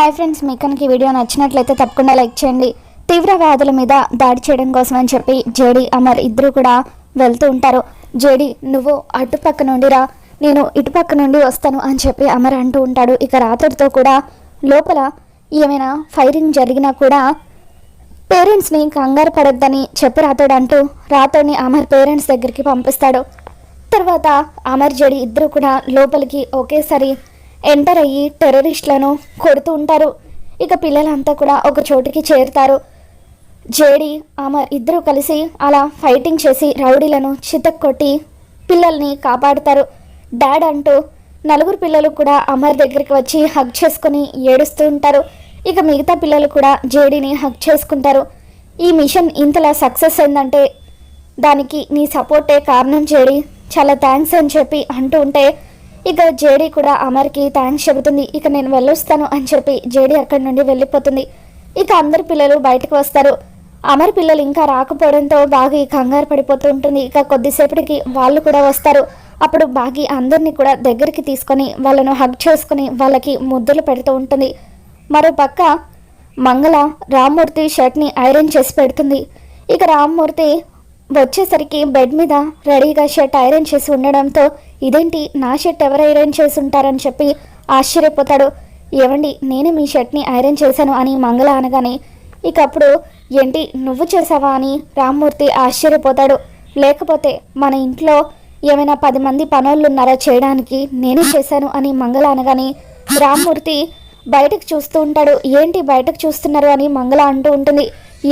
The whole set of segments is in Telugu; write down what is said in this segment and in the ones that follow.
హాయ్ ఫ్రెండ్స్, మీకు కనుక ఈ వీడియో నచ్చినట్లయితే తప్పకుండా లైక్ చేయండి. తీవ్రవాదుల మీద దాడి చేయడం కోసం అని చెప్పి జేడి అమర్ ఇద్దరు కూడా వెళ్తూ ఉంటారు. జేడి, నువ్వు అటుపక్క నుండి రా, నేను ఇటుపక్క నుండి వస్తాను అని చెప్పి అమర్ అంటూ ఉంటాడు. ఇక రాత్రితో కూడా లోపల ఏమైనా ఫైరింగ్ జరిగినా కూడా పేరెంట్స్ని కంగారు పడొద్దని చెప్పి రాతోడిని అమర్ పేరెంట్స్ దగ్గరికి పంపిస్తాడు. తర్వాత అమర్ జేడి ఇద్దరు కూడా లోపలికి ఒకేసారి ఎంటర్ అయ్యి టెర్రరిస్టులను కొడుతూ ఉంటారు. ఇక పిల్లలంతా కూడా ఒక చోటుకి చేరుతారు. జేడి అమర్ ఇద్దరు కలిసి అలా ఫైటింగ్ చేసి రౌడీలను చితక్కొట్టి పిల్లల్ని కాపాడుతారు. డాడ్ అంటూ నలుగురు పిల్లలు కూడా అమర్ దగ్గరికి వచ్చి హగ్ చేసుకుని ఏడుస్తూ ఉంటారు. ఇక మిగతా పిల్లలు కూడా జేడీని హగ్ చేసుకుంటారు. ఈ మిషన్ ఇంతలా సక్సెస్ అయిందంటే దానికి నీ సపోర్టే కారణం జేడి, చాలా థ్యాంక్స్ అని చెప్పి అంటూ ఉంటే ఇక జేడీ కూడా అమర్కి థ్యాంక్స్ చెబుతుంది. ఇక నేను వెళ్ళొస్తాను అని చెప్పి జేడీ అక్కడి నుండి వెళ్ళిపోతుంది. ఇక అందరు పిల్లలు బయటకు వస్తారు. అమర్ పిల్లలు ఇంకా రాకపోవడంతో బాగి కంగారు పడిపోతూ ఉంటుంది. ఇక కొద్దిసేపటికి వాళ్ళు కూడా వస్తారు. అప్పుడు బాగి అందరినీ కూడా దగ్గరికి తీసుకొని వాళ్ళను హగ్ చేసుకుని వాళ్ళకి ముద్దులు పెడుతూ ఉంటుంది. మరో పక్క మంగళ రామ్మూర్తి షర్ట్ని ఐరన్ చేసి పెడుతుంది. ఇక రామ్మూర్తి వచ్చేసరికి బెడ్ మీద రెడీగా షర్ట్ ఐరన్ చేసి ఉండడంతో ఇదేంటి, నా షర్ట్ ఎవరు ఐరన్ చేసి ఉంటారని చెప్పి ఆశ్చర్యపోతాడు. ఏవండి, నేను మీ షర్ట్ని ఐరన్ చేశాను అని మంగళ అనగానే ఇక అప్పుడు ఏంటి నువ్వు చేసావా అని రామ్మూర్తి ఆశ్చర్యపోతాడు. లేకపోతే మన ఇంట్లో ఏమైనా 10 మంది పనోళ్ళు ఉన్నారా చేయడానికి, నేనే చేశాను అని మంగళ అనగానే రామ్మూర్తి బయటకు చూస్తూ ఉంటాడు. ఏంటి బయటకు చూస్తున్నారు అని మంగళ అంటూ ఉంటుంది.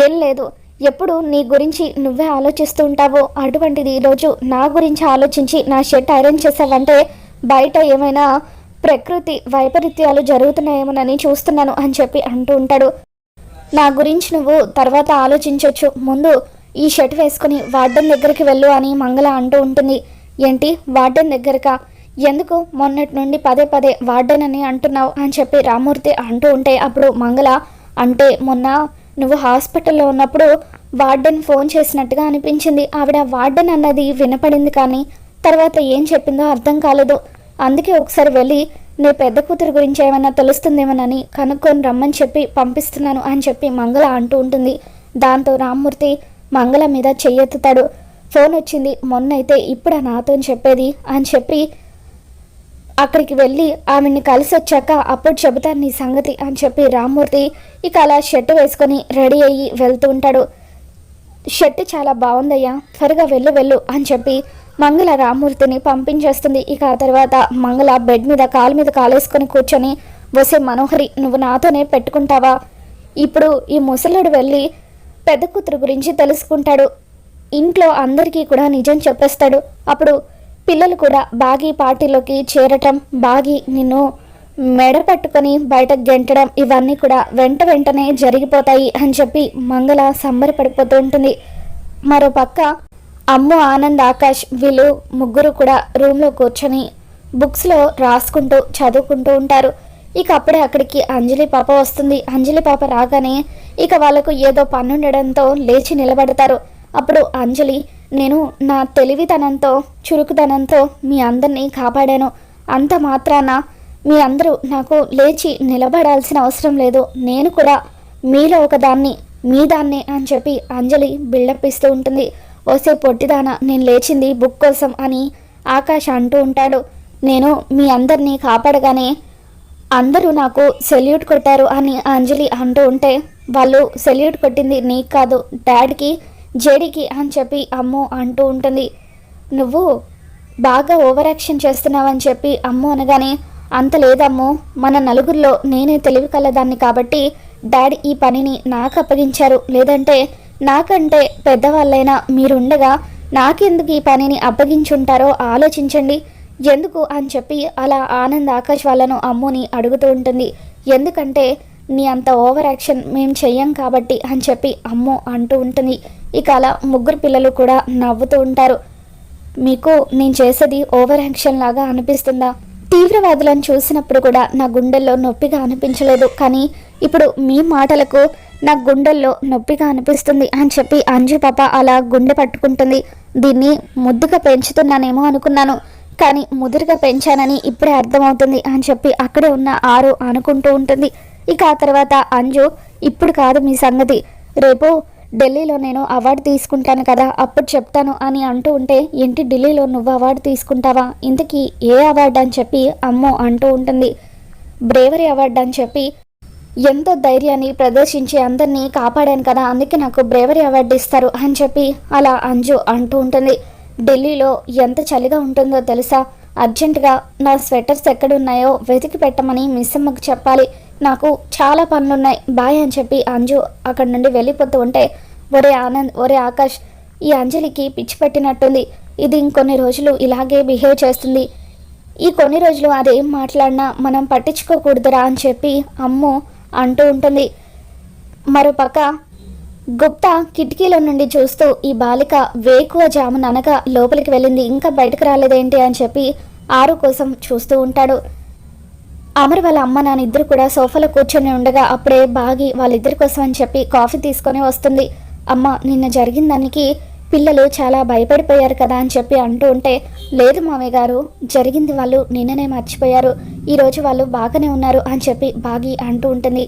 ఏం లేదు, ఎప్పుడు నీ గురించి నువ్వే ఆలోచిస్తూ ఉంటావు, అటువంటిది ఈరోజు నా గురించి ఆలోచించి నా షర్ట్ ఐరన్ చేసావంటే బయట ఏమైనా ప్రకృతి వైపరీత్యాలు జరుగుతున్నాయేమోనని చూస్తున్నాను అని చెప్పి అంటూ ఉంటాడు. నా గురించి నువ్వు తర్వాత ఆలోచించవచ్చు, ముందు ఈ షర్ట్ వేసుకుని వార్డెన్ దగ్గరికి వెళ్ళు అని మంగళ అంటూ ఉంటుంది. ఏంటి వార్డెన్ దగ్గరకా, ఎందుకు మొన్నటి నుండి పదే పదే వార్డెన్ అని అంటున్నావు అని చెప్పి రామ్మూర్తి అంటూ ఉంటే అప్పుడు మంగళ అంటే మొన్న నువ్వు హాస్పిటల్లో ఉన్నప్పుడు వార్డెన్ ఫోన్ చేసినట్టుగా అనిపించింది. ఆవిడ వార్డెన్ అన్నది వినపడింది కానీ తర్వాత ఏం చెప్పిందో అర్థం కాలేదు. అందుకే ఒకసారి వెళ్ళి నీ పెద్ద కూతురు గురించి ఏమైనా తెలుస్తుందేమోనని కనుక్కొని రమ్మని చెప్పి పంపిస్తున్నాను అని చెప్పి మంగళ అంటూ ఉంటుంది. దాంతో రామ్మూర్తి మంగళ మీద చెయ్యెత్తుతాడు. ఫోన్ వచ్చింది మొన్నైతే ఇప్పుడు నాతో చెప్పేది అని చెప్పి అక్కడికి వెళ్ళి ఆమెని కలిసి వచ్చాక అప్పుడు చెబుతాను నీ సంగతి అని చెప్పి రామ్మూర్తి ఇక అలా షర్ట్ వేసుకొని రెడీ అయ్యి వెళ్తూ ఉంటాడు. షర్ట్ చాలా బాగుందయ్యా, త్వరగా వెళ్ళు అని చెప్పి మంగళ రామ్మూర్తిని పంపించేస్తుంది. ఇక ఆ తర్వాత మంగళ బెడ్ మీద కాలు మీద కాలేసుకొని కూర్చొని వసే మనోహరి, నువ్వు నాతోనే పెట్టుకుంటావా? ఇప్పుడు ఈ ముసలుడు వెళ్ళి పెద్ద కూతురు గురించి తెలుసుకుంటాడు, ఇంట్లో అందరికీ కూడా నిజం చెప్పేస్తాడు. అప్పుడు పిల్లలు కూడా బాగి పార్టీలోకి చేరటం, బాగి నిన్ను మెడ పట్టుకొని బయటకు గెంటడం ఇవన్నీ కూడా వెంటనే జరిగిపోతాయి అని చెప్పి మంగళ సంబరపడిపోతూ ఉంటుంది. మరో పక్క అమ్ము, ఆనంద్, ఆకాష్ వీళ్ళు ముగ్గురు కూడా రూమ్లో కూర్చొని బుక్స్లో రాసుకుంటూ చదువుకుంటూ ఉంటారు. ఇక అప్పుడే అక్కడికి అంజలి పాప వస్తుంది. అంజలి పాప రాగానే ఇక వాళ్ళకు ఏదో పని ఉండడంతో లేచి నిలబడతారు. అప్పుడు అంజలి, నేను నా తెలివితనంతో చురుకుదనంతో మీ అందరినీ కాపాడాను, అంత మాత్రాన మీ అందరూ నాకు లేచి నిలబడాల్సిన అవసరం లేదు, నేను కూడా మీలో ఒకదాన్ని, మీ దాన్నే అని చెప్పి అంజలి బిల్డప్ ఇస్తూ ఉంటుంది. ఓసే పొట్టిదాన, నేను లేచింది బుక్ కోసం అని ఆకాష్ అంటూ ఉంటాడు. నేను మీ అందరినీ కాపాడగానే అందరూ నాకు సెల్యూట్ కొట్టారు అని అంజలి అంటూ ఉంటే వాళ్ళు సెల్యూట్ కొట్టింది నీకు కాదు డాడ్కి, జేడీకి అని చెప్పి అమ్ము అంటూ ఉంటుంది. నువ్వు బాగా ఓవర్ యాక్షన్ చేస్తున్నావని చెప్పి అమ్ము అనగానే అంత లేదమ్ము, మన నలుగురిలో నేనే తెలివి కలదాన్ని కాబట్టి డాడీ ఈ పనిని నాకు అప్పగించారు, లేదంటే నాకంటే పెద్దవాళ్ళైనా మీరుండగా నాకెందుకు ఈ పనిని అప్పగించుంటారో ఆలోచించండి ఎందుకు అని చెప్పి అలా ఆనంద్, ఆకాష్ వాళ్ళను అమ్ముని అడుగుతూ ఉంటుంది. ఎందుకంటే నీ అంత ఓవర్ యాక్షన్ మేము చెయ్యం కాబట్టి అని చెప్పి అమ్ము అంటూ ఉంటుంది. ఇక అలా ముగ్గురు పిల్లలు కూడా నవ్వుతూ ఉంటారు. మీకు నేను చేసేది ఓవర్ యాక్షన్ లాగా అనిపిస్తుందా? తీవ్రవాదులను చూసినప్పుడు కూడా నా గుండెల్లో నొప్పిగా అనిపించలేదు, కానీ ఇప్పుడు మీ మాటలకు నా గుండెల్లో నొప్పిగా అనిపిస్తుంది అని చెప్పి అంజు పాప అలా గుండె పట్టుకుంటుంది. దీన్ని ముద్దుగా పెంచుతున్నానేమో అనుకున్నాను, కానీ ముదురుగా పెంచానని ఇప్పుడే అర్థమవుతుంది అని చెప్పి అక్కడే ఉన్న ఆరు అనుకుంటూ ఉంటుంది. ఇక ఆ తర్వాత అంజు, ఇప్పుడు కాదు మీ సంగతి, రేపు ఢిల్లీలో నేను అవార్డు తీసుకుంటాను కదా అప్పుడు చెప్తాను అని అంటూ ఉంటే, ఏంటి ఢిల్లీలో నువ్వు అవార్డు తీసుకుంటావా, ఇంతకీ ఏ అవార్డు అని చెప్పి అమ్మో అంటూ ఉంటుంది. బ్రేవరీ అవార్డు అని చెప్పి, ఎంతో ధైర్యాన్ని ప్రదర్శించి అందరినీ కాపాడాను కదా, అందుకే నాకు బ్రేవరీ అవార్డు ఇస్తారు అని చెప్పి అలా అంజు అంటూ ఉంటుంది. ఢిల్లీలో ఎంత చలిగా ఉంటుందో తెలుసా, అర్జెంటుగా నా స్వెటర్స్ ఎక్కడున్నాయో వెతికి పెట్టమని మిస్ అమ్మకు చెప్పాలి, నాకు చాలా పనులున్నాయి, బాయ్ అని చెప్పి అంజు అక్కడి నుండి వెళ్ళిపోతూ ఉంటే, ఒరే ఆనంద్, ఒరే ఆకాష్, ఈ అంజలికి పిచ్చి పెట్టినట్టుంది, ఇది ఇంకొన్ని రోజులు ఇలాగే బిహేవ్ చేస్తుంది, ఈ కొన్ని రోజులు అదేం మాట్లాడినా మనం పట్టించుకోకూడదురా అని చెప్పి అమ్ము అంటూ ఉంటుంది. మరోపక్క గుప్తా కిటికీలో నుండి చూస్తూ ఈ బాలిక వేకువ జామున అనగా లోపలికి వెళ్ళింది, ఇంకా బయటకు రాలేదేంటి అని చెప్పి ఆరు కోసం చూస్తూ ఉంటాడు. అమర్ వాళ్ళ అమ్మ నాన్న ఇద్దరు కూడా సోఫాలో కూర్చొని ఉండగా అప్పుడే బాగి వాళ్ళిద్దరి కోసం అని చెప్పి కాఫీ తీసుకొని వస్తుంది. అమ్మ, నిన్న జరిగిన దానికి పిల్లలు చాలా భయపడిపోయారు కదా అని చెప్పి అంటూ ఉంటే, లేదు మామయ్య గారు, జరిగింది వాళ్ళు నిన్ననే మర్చిపోయారు, ఈరోజు వాళ్ళు బాగానే ఉన్నారు అని చెప్పి బాగి అంటూ ఉంటుంది.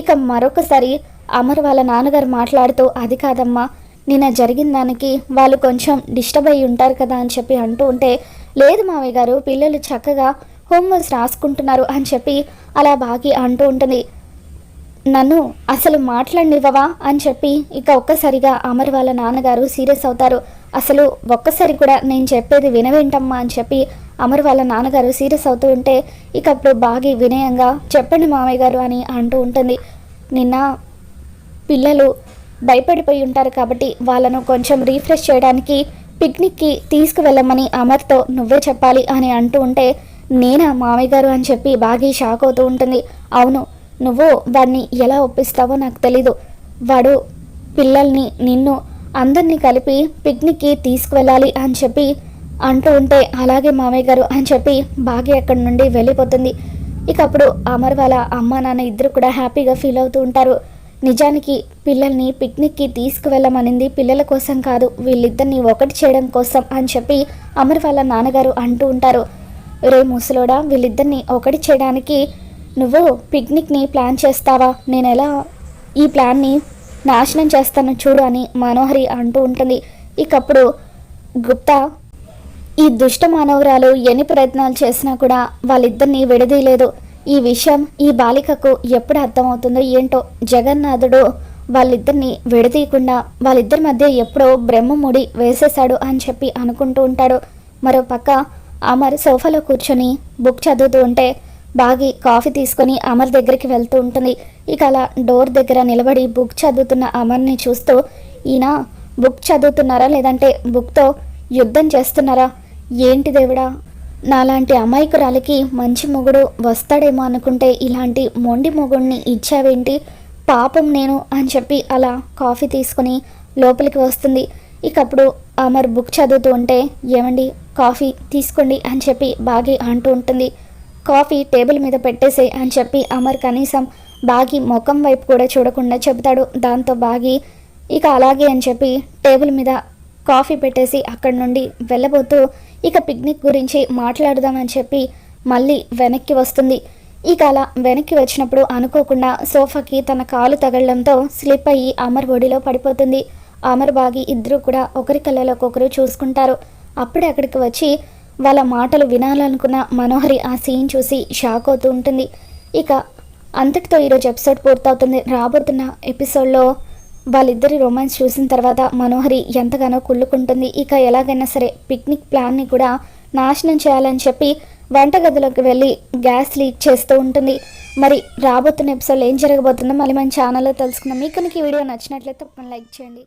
ఇక మరొకసారి అమర్ వాళ్ళ నాన్నగారు మాట్లాడుతూ, అది కాదమ్మా, నిన్న జరిగిన దానికి వాళ్ళు కొంచెం డిస్టర్బ్ అయ్యి ఉంటారు కదా అని చెప్పి అంటూ ఉంటే, లేదు మామయ్య గారు, పిల్లలు చక్కగా హోంవర్క్స్ రాసుకుంటున్నారు అని చెప్పి అలా బాగి అంటూ ఉంటుంది. నన్ను అసలు మాట్లాడినివ్వవా అని చెప్పి ఇక ఒక్కసారిగా అమర్ వాళ్ళ నాన్నగారు సీరియస్ అవుతారు. అసలు ఒక్కసారి కూడా నేను చెప్పేది వినవేంటమ్మా అని చెప్పి అమర్ వాళ్ళ నాన్నగారు సీరియస్ అవుతూ ఉంటే, ఇక అప్పుడు బాగి వినయంగా, చెప్పండి మామయ్య గారు అని అంటూ ఉంటుంది. నిన్న పిల్లలు భయపడిపోయి ఉంటారు కాబట్టి వాళ్ళను కొంచెం రీఫ్రెష్ చేయడానికి పిక్నిక్కి తీసుకువెళ్ళమని అమర్తో నువ్వే చెప్పాలి అని అంటూ ఉంటే, నేనా మామయ్య గారు అని చెప్పి బాగి షాక్ అవుతూ ఉంటుంది. అవును, నువ్వు వాడిని ఎలా ఒప్పిస్తావో నాకు తెలీదు, వాడు పిల్లల్ని నిన్ను అందరినీ కలిపి పిక్నిక్కి తీసుకువెళ్ళాలి అని చెప్పి అంటూ ఉంటే, అలాగే మామయ్య గారు అని చెప్పి బాగి అక్కడి నుండి వెళ్ళిపోతుంది. ఇక అప్పుడు అమర్ వాళ్ళ అమ్మ నాన్న ఇద్దరు కూడా హ్యాపీగా ఫీల్ అవుతూ ఉంటారు. నిజానికి పిల్లల్ని పిక్నిక్కి తీసుకువెళ్ళమనింది పిల్లల కోసం కాదు, వీళ్ళిద్దరిని ఒకటి చేయడం కోసం అని చెప్పి అమర్ వాళ్ళ నాన్నగారు అంటూ ఉంటారు. రే ముసలోడా, వీళ్ళిద్దరిని ఒకటి చేయడానికి నువ్వు పిక్నిక్ని ప్లాన్ చేస్తావా, నేను ఎలా ఈ ప్లాన్ని నాశనం చేస్తాను చూడు అని మనోహరి అంటూ ఉంటుంది. ఇకప్పుడు గుప్తా, ఈ దుష్ట మానవురాలు ఎన్ని ప్రయత్నాలు చేసినా కూడా వాళ్ళిద్దరిని విడదీయలేదు, ఈ విషయం ఈ బాలికకు ఎప్పుడు అర్థమవుతుందో ఏంటో, జగన్నాథుడు వాళ్ళిద్దరిని విడదీయకుండా వాళ్ళిద్దరి మధ్య ఎప్పుడో బ్రహ్మముడి వేసేశాడు అని చెప్పి అనుకుంటూ ఉంటాడు. మరో పక్క అమర్ సోఫాలో కూర్చొని బుక్ చదువుతూ ఉంటే బాగి కాఫీ తీసుకొని అమర్ దగ్గరికి వెళ్తూ ఉంటుంది. ఇక అలా డోర్ దగ్గర నిలబడి బుక్ చదువుతున్న అమర్ని చూస్తూ, ఈయన బుక్ చదువుతున్నారా లేదంటే బుక్తో యుద్ధం చేస్తున్నారా, ఏంటి దేవుడా, నాలాంటి అమాయకురాలికి మంచి మొగుడు వస్తాడేమో అనుకుంటే ఇలాంటి మొండి మొగుడిని ఇచ్చావేంటి, పాపం నేను అని చెప్పి అలా కాఫీ తీసుకుని లోపలికి వస్తుంది. ఇక అప్పుడు అమర్ బుక్ చదువుతూ ఉంటే, ఏమండి కాఫీ తీసుకోండి అని చెప్పి బాగి అంటూ ఉంటుంది. కాఫీ టేబుల్ మీద పెట్టేసే అని చెప్పి అమర్ కనీసం బాగి ముఖం వైపు కూడా చూడకుండా చెబుతాడు. దాంతో బాగి ఇక అలాగే అని చెప్పి టేబుల్ మీద కాఫీ పెట్టేసి అక్కడి నుండి వెళ్ళబోతూ ఇక పిక్నిక్ గురించి మాట్లాడదామని చెప్పి మళ్ళీ వెనక్కి వస్తుంది. ఇక అలా వెనక్కి వచ్చినప్పుడు అనుకోకుండా సోఫాకి తన కాలు తగలడంతో స్లిప్ అయ్యి అమర్ ఒడిలో పడిపోతుంది. అమర్ బాగి ఇద్దరు కూడా ఒకరి కళ్ళలోకి ఒకరు చూసుకుంటారు. అప్పుడే అక్కడికి వచ్చి వాళ్ళ మాటలు వినాలనుకున్న మనోహరి ఆ సీన్ చూసి షాక్ అవుతూ ఉంటుంది. ఇక అంతటితో ఈరోజు ఎపిసోడ్ పూర్తవుతుంది. రాబోతున్న ఎపిసోడ్లో వాళ్ళిద్దరి రొమాన్స్ చూసిన తర్వాత మనోహరి ఎంతగానో కుళ్ళుకుంటుంది. ఇక ఎలాగైనా సరే పిక్నిక్ ప్లాన్ని కూడా నాశనం చేయాలని చెప్పి వంటగదిలోకి వెళ్ళి గ్యాస్ లీక్ చేస్తూ ఉంటుంది. మరి రాబోతున్న ఎపిసోడ్లో ఏం జరగబోతుందో మళ్ళీ మన ఛానల్లో తెలుసుకుందాం. మీకు కనుక ఈ వీడియో నచ్చినట్లయితే తప్పకుండా లైక్ చేయండి.